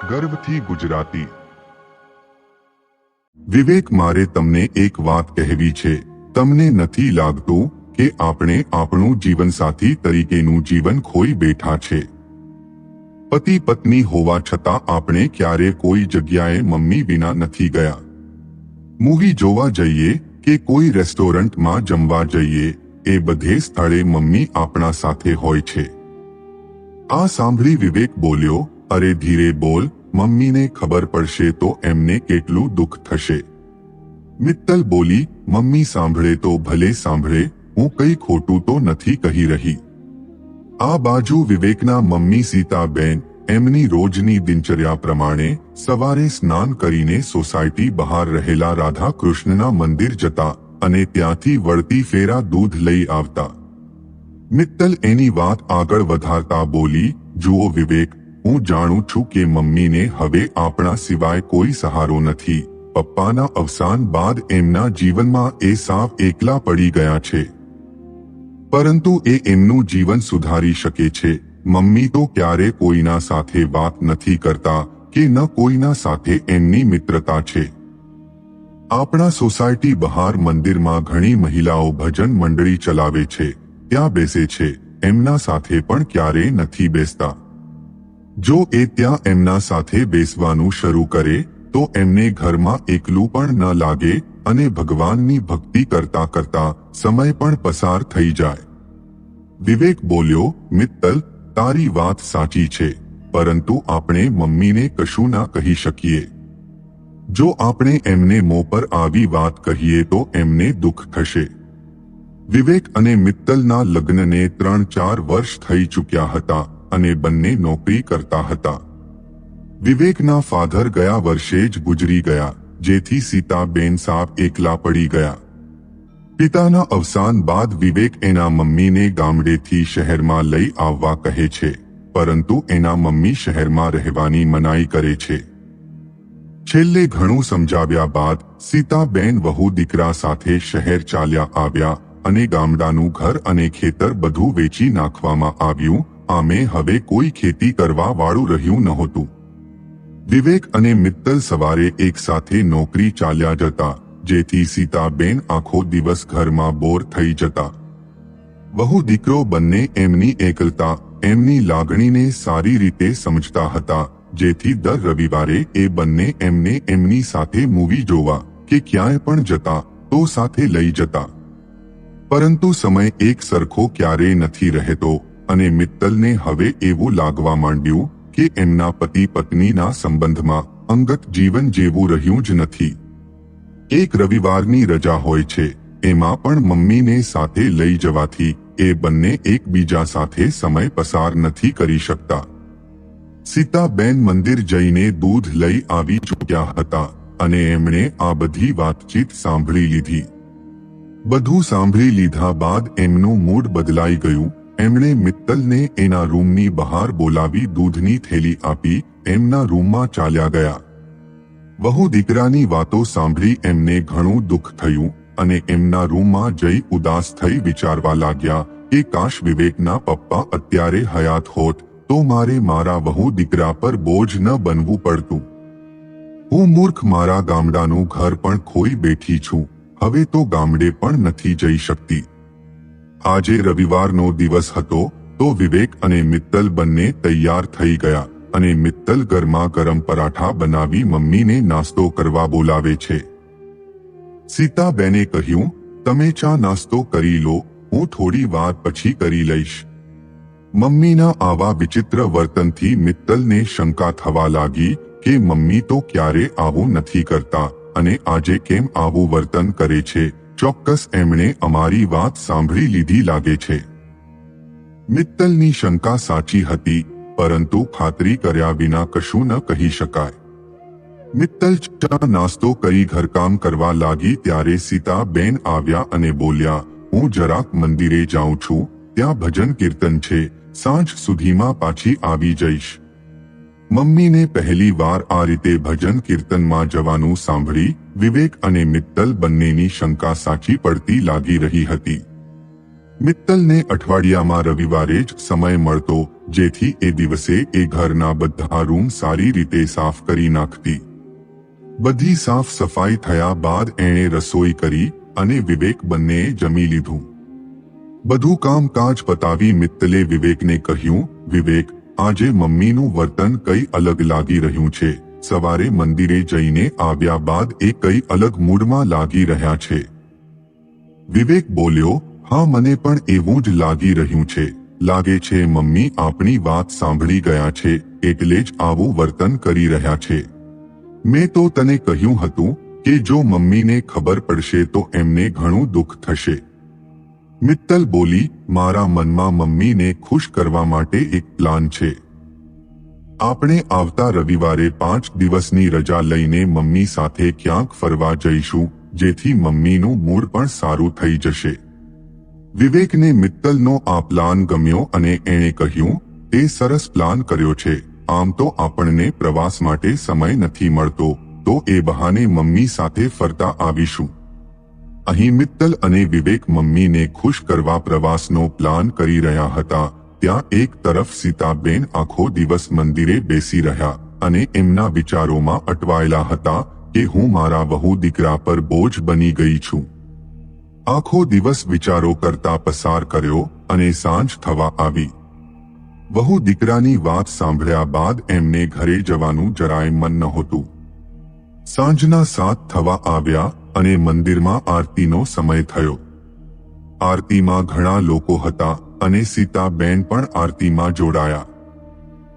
ગર્વથી ગુજરાતી। વિવેક, મારે તમને એક વાત કહેવી છે। તમને નથી લાગતું કે આપણે આપણું જીવનસાથી તરીકેનું જીવન ખોઈ બેઠા છે? પતિ પત્ની હોવા છતાં આપણે ક્યારે કોઈ જગ્યાએ મમ્મી વિના નથી ગયા। મૂવી જોવા જઈએ કે કોઈ રેસ્ટોરન્ટમાં જમવા જઈએ, એ બધે સ્થળે મમ્મી આપણા સાથે હોય છે। આ સાંભળી વિવેક બોલ્યો, અરે ધીરે બોલ, મમ્મીને ખબર પડશે તો એમને કેટલું દુઃખ થશે। મિત્તલ બોલી, મમ્મી સાંભળે તો ભલે સાંભળે, હું કંઈ ખોટું તો નથી કહી રહી। આ બાજુ વિવેકના મમ્મી સીતાબેન એમની રોજની દિનચર્યા પ્રમાણે સવારે સ્નાન કરીને સોસાયટી બહાર રહેલા રાધા કૃષ્ણના મંદિર જતા અને ત્યાંથી વળતી ફેરા દૂધ લઈ આવતા। મિત્તલ એની વાત આગળ વધારતા બોલી, જુઓ વિવેક, હું જાણું છું કે મમ્મીને હવે આપણા સિવાય કોઈ સહારો નથી। પપ્પાના અવસાન બાદ એમના જીવનમાં એ સાવ એકલા પડી ગયા છે, પરંતુ એ એમનું જીવન સુધારી શકે છે। મમ્મી તો ક્યારે કોઈના સાથે વાત નથી કરતા કે ન કોઈના સાથે એમની મિત્રતા છે। આપણા સોસાયટી બહાર મંદિરમાં ઘણી મહિલાઓ ભજન મંડળી ચલાવે છે, ત્યાં બેસે છે, એમના સાથે પણ ક્યારેય નથી બેસતા। જો એ ત્યાં એમના સાથે બેસવાનું શરૂ કરે તો એમને ઘરમાં એકલું પણ ન લાગે અને ભગવાનની ભક્તિ કરતા કરતા સમય પણ પસાર થઈ જાય। વિવેક બોલ્યો, મિત્તલ, તારી વાત સાચી છે, પરંતુ આપણે મમ્મીને કશું ના કહી શકીએ। જો આપણે એમને મોં પર આવી વાત કહીએ તો એમને દુઃખ થશે। વિવેક અને મિત્તલના લગ્નને 3-4 વર્ષ થઈ ચૂક્યા હતા અને બંને નોકરી કરતા હતા। વિવેકના ફાધર ગયા વર્ષે જ ગુજરી ગયા, જેથી સીતાબેન સાવ એકલા પડી ગયા। પિતાના અવસાન બાદ વિવેક એના મમ્મીને ગામડેથી શહેરમાં લઈ આવવા કહે છે, પરંતુ એના મમ્મી શહેરમાં રહેવાની મનાઈ કરે છે। છેલ્લે ઘણું સમજાવ્યા બાદ સીતાબેન વહુ દીકરા સાથે શહેર ચાલ્યા આવ્યા અને ગામડાનું ઘર અને ખેતર બધું વેચી નાખવામાં આવ્યું। આમે હવે કોઈ ખેતી કરવા વાળું રહ્યું નહોતું। વિવેક અને મિત્તલ સવારે એક સાથે નોકરી ચાલ્યા જતા, જેથી સીતાબેન આખો દિવસ ઘરમાં બોર થઈ જતા। વહુ દીકરો બંને એમની એકલતા, એમની લાગણીને સારી રીતે સમજતા હતા, જેથી દર રવિવારે એ બંને એમને એમની સાથે મૂવી જોવા કે ક્યાંય પણ જતા તો સાથે લઈ જતા। પરંતુ સમય એક સરખો ક્યારેય નથી રહેતો અને મિત્તલને હવે એવું લાગવા માંડ્યું કે એમના પતિ પત્નીના સંબંધમાં અંગત જીવન જેવું રહ્યું જ નથી। એક રવિવારની રજા હોય છે, એમાં પણ મમ્મીને સાથે લઈ જવાથી એ બંને એકબીજા સાથે સમય પસાર નથી કરી શકતા। સીતાબેન મંદિર જઈને દૂધ લઈ આવી ચૂક્યા હતા અને એમણે આ બધી વાતચીત સાંભળી લીધી। બધું સાંભળી લીધા બાદ એમનું મૂડ બદલાઈ ગયું। એમણે મિત્તલને એના રૂમની બહાર બોલાવી દૂધની થેલી આપી એમના રૂમમાં ચાલ્યા ગયા। વહુ દીકરાની વાતો સાંભળી એમને ઘણું દુઃખ થયું અને એમના રૂમમાં જઈ ઉદાસ થઈ વિચારવા લાગ્યા કે કાશ વિવેકના પપ્પા અત્યારે હયાત હોત તો મારે મારા વહુ દીકરા પર બોજ ન બનવું પડતું। હું મૂર્ખ, મારા ગામડાનું ઘર પણ ખોઈ બેઠી છું, હવે તો ગામડે પણ નથી જઈ શકતી। આજે રવિવારનો દિવસ હતો તો વિવેક અને મિત્તલ બંને તૈયાર થઈ ગયા અને મિત્તલ ગરમા ગરમ પરાઠા બનાવી મમ્મીને નાસ્તો કરવા બોલાવે છે। સીતાબેને કહ્યું, તમે ચા નાસ્તો કરી લો, હું થોડી વાર પછી કરી લઈશ। મમ્મીના આવા વિચિત્ર વર્તનથી મિત્તલને શંકા થવા લાગી કે મમ્મી તો ક્યારે આવું નથી કરતા અને આજે કેમ આવું વર્તન કરે છે। ચોક્કસ એમણે અમારી વાત સાંભળી લીધી લાગે છે। મિત્તલની શંકા સાચી હતી, પરંતુ ખાતરી કર્યા વિના કશું ન કહી શકાય। મિત્તલ ચા નાસ્તો કરી ઘરકામ કરવા લાગી ત્યારે સીતાબેન આવ્યા અને બોલ્યા, હું જરાક મંદિરે જાઉં છું, ત્યાં ભજન કીર્તન છે, સાંજ સુધીમાં પાછી આવી જઈશ। મમ્મીને પહેલી વાર આ રીતે ભજન કીર્તનમાં જવાનું સાંભળી વિવેક અને મિત્તલ બંનેની શંકા સાચી પડતી લાગી રહી હતી। મિત્તલને અઠવાડિયામાં રવિવારે જ સમય મળતો, જેથી એ દિવસે એ ઘરના બધા રૂમ સારી રીતે સાફ કરી નાખતી. બધી સાફ સફાઈ થયા બાદ એણે રસોઈ કરી અને વિવેક બંનેએ જમી લીધું. બધું કામકાજ પતાવી મિત્તલે વિવેકને કહ્યું, વિવેક, આજે મમ્મીનું વર્તન કઈ અલગ લાગી રહ્યું છે. સવારે મંદિરે જઈને આવ્યા બાદ એ કઈ અલગ મૂડમાં લાગી રહ્યા છે. વિવેક બોલ્યો, હા, મને પણ એવું જ લાગી રહ્યું છે. લાગે છે મમ્મી આપણી વાત સાંભળી ગયા છે, એટલે જ આવું વર્તન કરી રહ્યા છે. મેં તો તને કહ્યું હતું કે જો મમ્મીને ખબર પડશે તો એમને ઘણું દુઃખ થશે. મિત્તલ બોલી, મારા મનમાં મમ્મીને ખુશ કરવા માટે એક પ્લાન છે. આપણે આવતા રવિવારે 5 દિવસની રજા લઈને મમ્મી સાથે ક્યાંક ફરવા જઈશું, જેથી મમ્મીનું મૂડ પણ સારું થઈ જશે. વિવેકને મિત્તલનો આ પ્લાન ગમ્યો અને એણે કહ્યું, તે સરસ પ્લાન કર્યો છે. આમ તો આપણને પ્રવાસ માટે સમય નથી મળતો, તો એ બહાને મમ્મી સાથે ફરતા આવીશું. અહીં મિત્તલ અને વિવેક મમ્મીને ખુશ કરવા પ્રવાસનો પ્લાન કરી રહ્યા હતા. ત્યાં એક તરફ સીતાબેન આખો દિવસ મંદિરે બેસી રહ્યા અને એમના વિચારોમાં અટવાયેલા હતા કે હું મારા વહુ દીકરા પર બોજ બની ગઈ છું. આખો દિવસ વિચારો કરતા પસાર કર્યો અને સાંજ થવા આવી. વહુ દીકરાની વાત સાંભળ્યા બાદ એમને ઘરે જવાનું જરાય મન નહોતું. સાંજના 7 થવા આવ્યા અને મંદિરમાં આરતીનો સમય થયો. આરતીમાં ઘણા લોકો હતા અને સીતાબેન પણ આરતીમાં જોડાયા.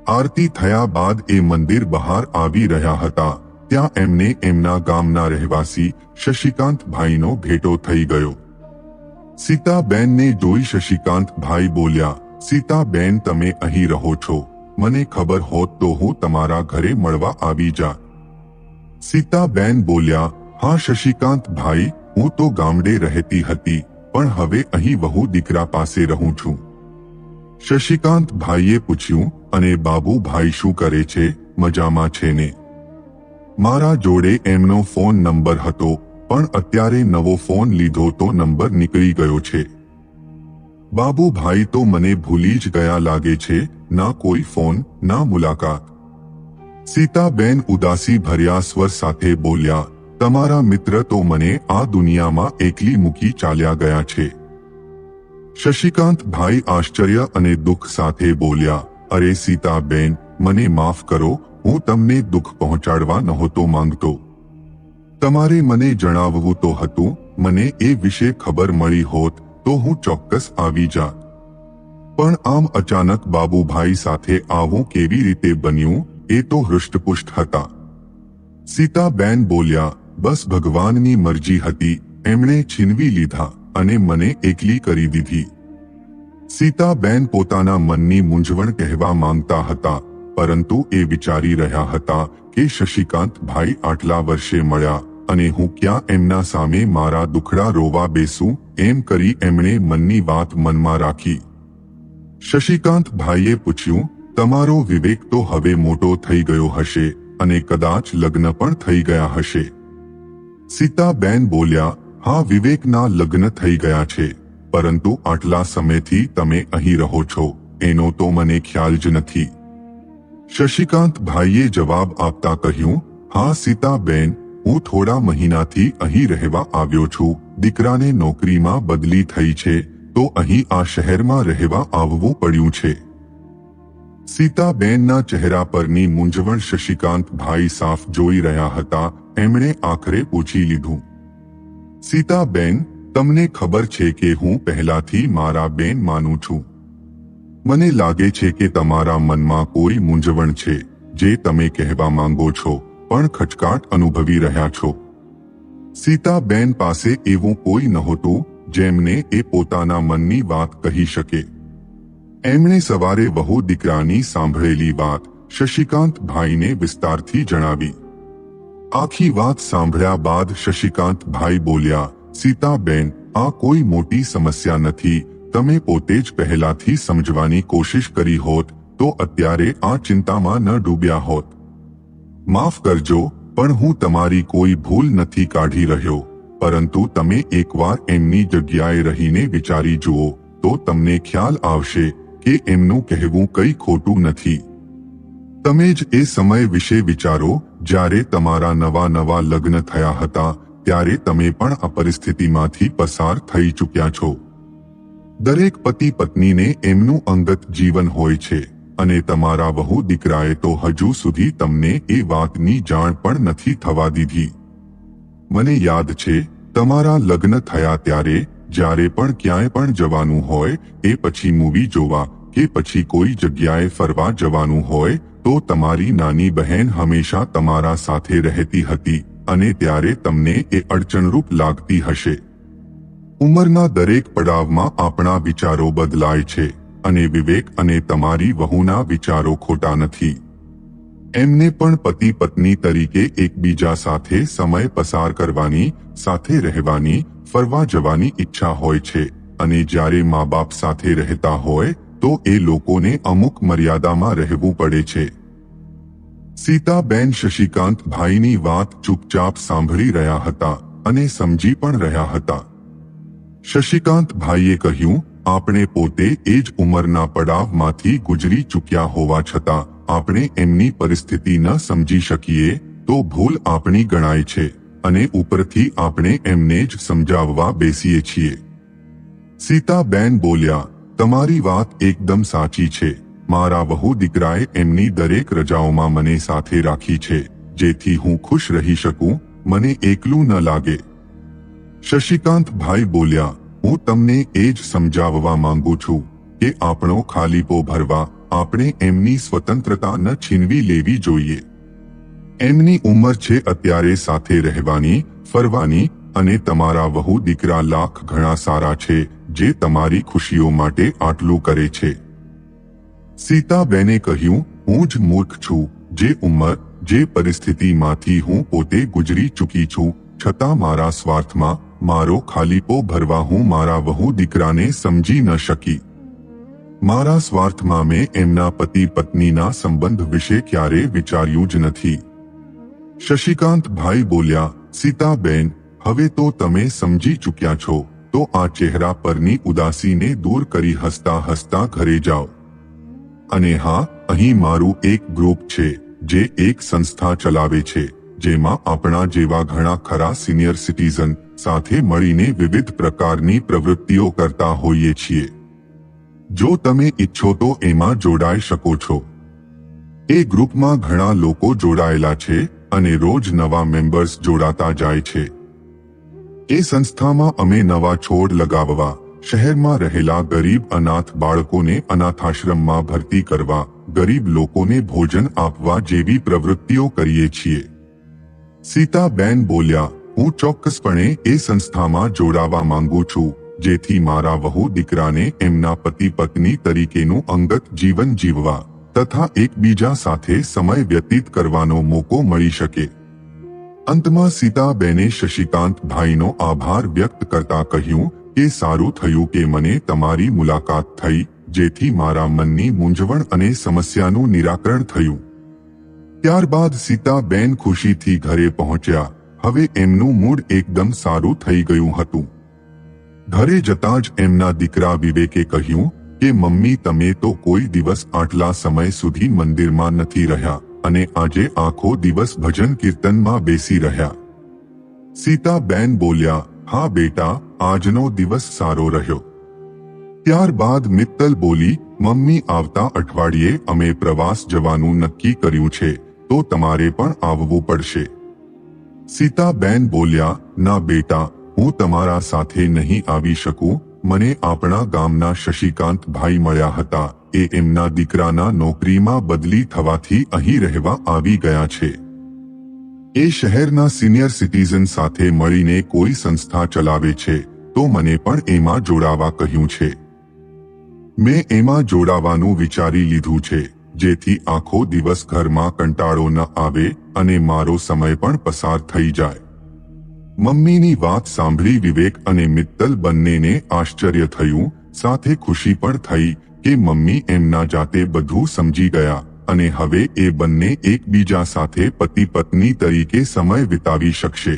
આરતી થયા બાદ એ મંદિર બહાર આવી રહ્યા હતા. ત્યાં એમને એમના ગામના રહેવાસી શશિકાંતભાઈનો ભેટો થઈ ગયો. સીતાબેનને જોઈ શશિકાંતભાઈ બોલ્યા, સીતાબેન, તમે અહીં રહો છો? મને ખબર હોત તો હું તમારા ઘરે મળવા આવી જાત. સીતાબેન બોલ્યા, હા શશિકાંતભાઈ, હું તો ગામડે રહેતી હતી, પણ હવે અહીં વહુ દીકરા પાસે રહું છું. શશિકાંતભાઈએ પૂછ્યું, અને બાબુભાઈ શું કરે છે? મજામાં છે ને? મારા જોડે એમનો ફોન નંબર હતો, પણ અત્યારે નવો ફોન લીધો તો નંબર નીકળી ગયો છે. બાબુભાઈ તો મને ભૂલી જ ગયા લાગે છે. ના કોઈ ફોન, ના મુલાકાત. સીતાબેન ઉદાસી ભર્યા સ્વર સાથે બોલ્યા, તમારા મિત્ર તો મને આ દુનિયામાં એકલી મૂકી ચાલ્યા ગયા છે. શશિકાંતભાઈ આશ્ચર્ય અને દુઃખ સાથે બોલ્યા, અરે સીતાબેન, મને માફ કરો, હું તમને દુઃખ પહોંચાડવા નહોતો માંગતો. તમારે મને જણાવવું તો હતું. મને એ વિશે ખબર મળી હોત તો હું ચોક્કસ આવી જાત. પણ આમ અચાનક બાબુભાઈ સાથે આવું કેવી રીતે બન્યું? એ તો હૃષ્ટપુષ્ટ હતા. સીતાબેન બોલ્યા, બસ ભગવાનની મરજી હતી. એમણે છીનવી લીધા અને મને એકલી કરી દીધી. સીતાબેન પોતાના મનની મૂંઝવણ કહેવા માંગતા હતા, પરંતુ એ વિચારી રહ્યા હતા કે શશિકાંતભાઈ આટલા વર્ષે મળ્યા અને હું ક્યાં એમના સામે મારા દુખડા રોવા બેસું? એમ કરી એમણે મનની વાત મનમાં રાખી. શશિકાંતભાઈએ પૂછ્યું, તમારો વિવેક તો હવે મોટો થઈ ગયો હશે અને કદાચ લગ્ન પણ થઈ ગયા હશે. સીતાબેન બોલ્યા, હા, વિવેકના લગ્ન થઈ ગયા છે, પરંતુ આટલા સમયથી તમે અહીં રહો છો એનો તો મને ખ્યાલ જ નથી. શશિકાંતભાઈએ જવાબ આપતા કહ્યું, હા સીતાબેન, હું થોડા મહિનાથી અહીં રહેવા આવ્યો છું. દીકરાને નોકરીમાં બદલી થઈ છે તો અહીં આ શહેરમાં રહેવા આવવું પડ્યું છે. સીતાબેનના ચહેરા પરની મૂંઝવણ શશિકાંતભાઈ સાફ જોઈ રહ્યા હતા. એમણે આખરે પૂછી લીધું, સીતાબેન, તમને ખબર છે કે હું પહેલાથી મારા બેન માનું છું. મને લાગે છે કે તમારા મનમાં કોઈ મૂંઝવણ છે જે તમે કહેવા માંગો છો પણ ખચકાટ અનુભવી રહ્યા છો. સીતાબેન પાસે એવું કોઈ નહોતું જેમને એ પોતાના મનની વાત કહી શકે. એમણે સવારે વહુ દીકરાની સાંભળેલી વાત શશિકાંતભાઈને વિસ્તારથી જણાવી. આખી વાત સાંભળ્યા બાદ શશિકાંતભાઈ બોલ્યા, સીતાબેન, આ કોઈ મોટી સમસ્યા નથી. તમે પોતે જ પહેલાથી સમજવાની કોશિશ કરી હોત તો અત્યારે આ ચિંતામાં ન ડૂબ્યા હોત. માફ કરજો, પણ હું તમારી કોઈ ભૂલ નથી કાઢી રહ્યો, પરંતુ તમે એકવાર એમની જગ્યાએ રહીને વિચારી જુઓ તો તમને ખ્યાલ આવશે કે એમનું કહેવું કંઈ ખોટું નથી. તમે જ એ સમય વિશે વિચારો જ્યારે તમારા નવા લગ્ન થયા હતા, ત્યારે તમે પણ આ પરિસ્થિતિમાંથી પસાર થઈ ચૂક્યા છો. દરેક પતિ પત્નીને એમનું અંગત જીવન હોય છે અને તમારા વહુ દીકરાએ તો હજુ સુધી તમને એ વાતની જાણ પણ નથી થવા દીધી. મને યાદ છે, તમારા લગ્ન થયા ત્યારે જ્યારે પણ ક્યાંય પણ જવાનું હોય, એ પછી મૂવી જોવા કે પછી કોઈ જગ્યાએ ફરવા જવાનું હોય, તો તમારી નાની બહેન હંમેશા તમારા સાથે રહેતી હતી અને ત્યારે તમને એ અડચણરૂપ લાગતી હશે. ઉંમરના દરેક પડાવમાં આપણા વિચારો બદલાય છે અને વિવેક અને તમારી વહુના વિચારો ખોટા નથી. એમને પણ પતિ પત્ની તરીકે એકબીજા સાથે સમય પસાર કરવાની, સાથે રહેવાની, ફરવા જવાની ઈચ્છા હોય છે અને જ્યારે મા બાપ સાથે રહેતા હોય તો એ લોકોને અમુક મર્યાદામાં રહેવું પડે છે. સીતાબેન શશિકાંતભાઈની વાત ચૂપચાપ સાંભળી રહ્યા હતા અને સમજી પણ રહ્યા હતા. શશિકાંતભાઈએ કહ્યું, આપણે પોતે એ જ ઉંમરના પડાવમાંથી ગુજરી ચૂક્યા હોવા છતાં આપણે એમની પરિસ્થિતિ ન સમજી શકીએ તો ભૂલ આપણી ગણાય છે અને ઉપરથી આપણે એમને જ સમજાવવા બેસીએ છીએ. સીતાબેન બોલ્યા, તમારી વાત એકદમ સાચી છે. મારા વહુ દીકરાએ એમની દરેક રજાઓમાં મને સાથે રાખી છે, જેથી હું ખુશ રહી શકું, મને એકલું ન લાગે. શશિકાંતભાઈ બોલ્યા, હું તમને એ જ સમજાવવા માંગુ છું કે આપણો ખાલીપો ભરવા આપણે એમની સ્વતંત્રતા ન છીનવી લેવી જોઈએ. એમની ઉંમર છે અત્યારે સાથે રહેવાની, ફરવાની અને તમારા વહુ દીકરા લાખ ઘણા સારા છે જે તમારી ખુશીઓ માટે આટલું કરે છે. સીતાબેને કહ્યું, હું જ મૂર્ખ છું, જે ઉંમર, જે પરિસ્થિતિમાંથી હું પોતે ગુજરી ચૂકી છું, છતાં મારા સ્વાર્થમાં મારો ખાલીપો ભરવા હું મારા વહુ દીકરાને સમજી ન શકી. મારા સ્વાર્થમાં મેં એમના પતિ પત્નીના સંબંધ વિશે ક્યારેય વિચાર્યું જ નથી. શશિકાંતભાઈ બોલ્યા, સીતાબેન, હવે તો તમે સમજી ચૂક્યા છો, તો આ ચહેરા પરની ઉદાસીને દૂર કરી હસતા હસતા ઘરે જાઓ. અને હા, અહીં મારું એક ગ્રુપ છે જે એક સંસ્થા ચલાવે છે, જેમાં આપણા જેવા ઘણા ખરા સિનિયર સિટીઝન સાથે મળીને વિવિધ પ્રકારની પ્રવૃત્તિઓ કરતા હોઈએ છીએ. જો તમે ઈચ્છો તો એમાં જોડાઈ શકો છો. એ ગ્રુપમાં ઘણા લોકો જોડાયેલા છે અને રોજ નવા મેમ્બર્સ જોડાતા જાય છે. એ સંસ્થામાં અમે નવા છોડ લગાવવા, શહેરમાં રહેલા ગરીબ અનાથ બાળકોને અનાથાશ્રમમાં ભરતી કરવા, ગરીબ લોકોને ભોજન આપવા જેવી પ્રવૃત્તિઓ કરીએ છીએ. સીતાબેન બોલ્યા, હું ચોક્કસપણે એ સંસ્થામાં જોડાવા માંગુ છું, જેથી મારા વહુ દીકરાને એમના પતિ પત્ની તરીકેનું અંગત જીવન જીવવા તથા એકબીજા સાથે સમય વ્યતીત કરવાનો મોકો મળી શકે. અંતમાં સીતાબેને શશિકાંતભાઈનો આભાર વ્યક્ત કરતા કહ્યું કે સારું થયું કે મને તમારી મુલાકાત થઈ, જેથી મારા મનની મૂંઝવણ અને સમસ્યાનું નિરાકરણ થયું. ત્યારબાદ સીતાબેન ખુશીથી ઘરે પહોંચ્યા. હવે એમનું મૂડ એકદમ સારું થઈ ગયું હતું. ઘરે જતાં જ એમના દીકરા વિવેકે કહ્યું કે મમ્મી, તમે તો કોઈ દિવસ આટલા સમય સુધી મંદિરમાં નથી રહ્યા અને આજે આખો દિવસ ભજન કીર્તનમાં બેસી રહ્યા. સીતાબેન બોલ્યા, હા બેટા, આજનો દિવસ સારો રહ્યો. ત્યારબાદ મિત્તલ બોલી, મમ્મી, આવતા અઠવાડિયે અમે પ્રવાસ જવાનું નક્કી કર્યું છે, તો તમારે પણ આવવું પડશે. સીતાબેન બોલ્યા, ના બેટા, હું તમારા સાથે નહીં આવી શકું. મને આપણા ગામના શશિકાંતભાઈ મળ્યા હતા. એ એમના દીકરાના નોકરીમાં બદલી થવાથી અહીં રહેવા આવી ગયા છે. એ શહેરના સિનિયર સિટીઝન સાથે મળીને કોઈ સંસ્થા ચલાવે છે, તો મને પણ એમાં જોડાવા કહ્યું છે. મેં એમાં જોડાવાનું વિચારી લીધું છે, જેથી આખો દિવસ ઘરમાં કંટાળો ન આવે અને મારો સમય પણ પસાર થઈ જાય. મમ્મીની વાત સાંભળી વિવેક અને મિત્તલ બંનેને આશ્ચર્ય થયું, સાથે ખુશી પણ થઈ કે મમ્મી એમના જાતે બધું સમજી ગયા અને હવે એ બંને એકબીજા સાથે પતિ પત્ની તરીકે સમય વિતાવી શકશે.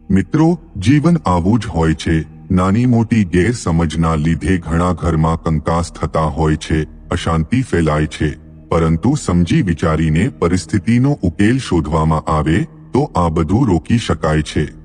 મિત્રો, જીવન આવું જ હોય છે. નાની મોટી ગેરસમજના લીધે ઘણા ઘરમાં કંકાસ થતા હોય છે, અશાંતિ ફેલાય છે, પરંતુ સમજી વિચારીને પરિસ્થિતિનો ઉકેલ શોધવામાં આવે તો આ બધું રોકી શકાય છે.